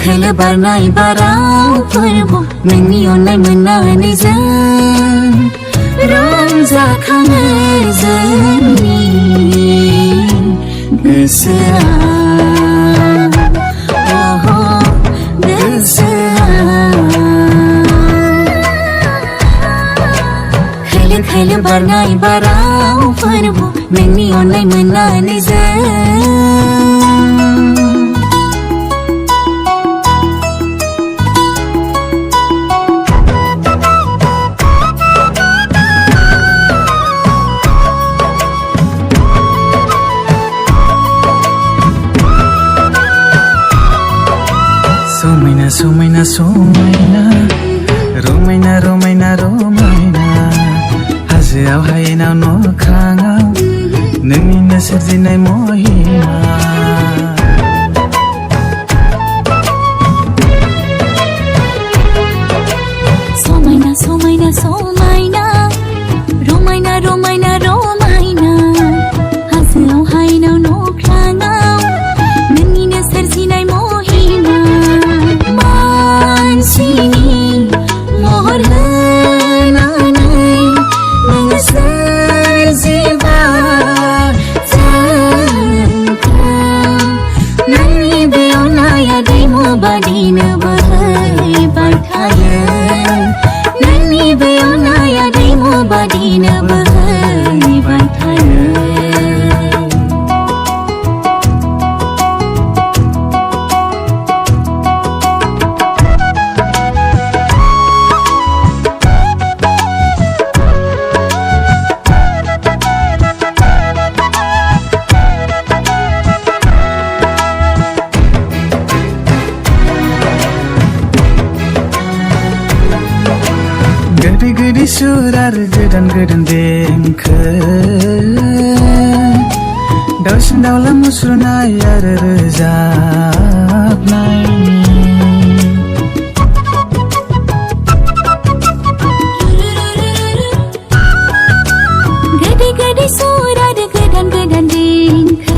खोल बारनाय बारावफोरबो नोंनि अननाय मोननानैजों रंजाखाङो जोंनि गोसोआ खोल बारनाय बारावफोरबो नोंनि अननाय मोननानैजों समायना समायना रमायना रमायना रमायना हाजोआव हायेनाव न'खाङाव नोंनिनो सोरजिनाय महिमा समायना समायना समायना रमायना रमायना रमायना हाजोआव हायेनाव न'खाङाव नोंनिनो सोरजिनाय महिमा मानसिनि महर होनानै नोङो सोरजिबाय जोंखौ नोंनि बे अननाया दैमु बादिनो बोहैबाय थायो नोंनि बे अननाया दैमु बादिनो बोहैबाय थायो गोदै गोदै सुर आरो गोदान गोदान देंखो दाउसिन दाउला मुसुरनाय आरो रोजाबनाय गोदै गोदै सुर आरो गोदान गोदान देंखो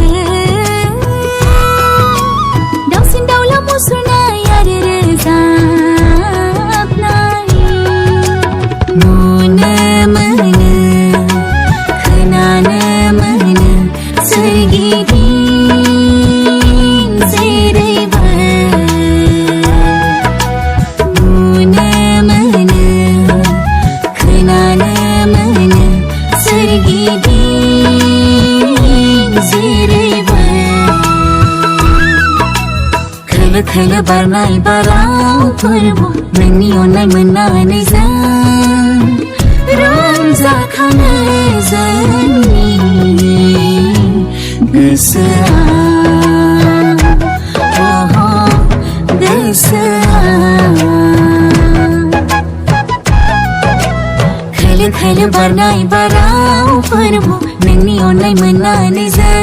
दाउसिन दाउला मुसुरनाय आरो रोजाबनाय नुनो मोनो खोनानो मोनो सोरगिदिं जेरैबो नुनो मोनो खोनानो मोनो सोरगिदिं जेरैबो खोल बारनाय बारावफोरबो नोंनि अननाय मोननानैजों रंजाखाङो जोंनि गोसोआ गोसोआ खोल बारनाय बारावफोरबो नोंनि अननाय मोननानैजों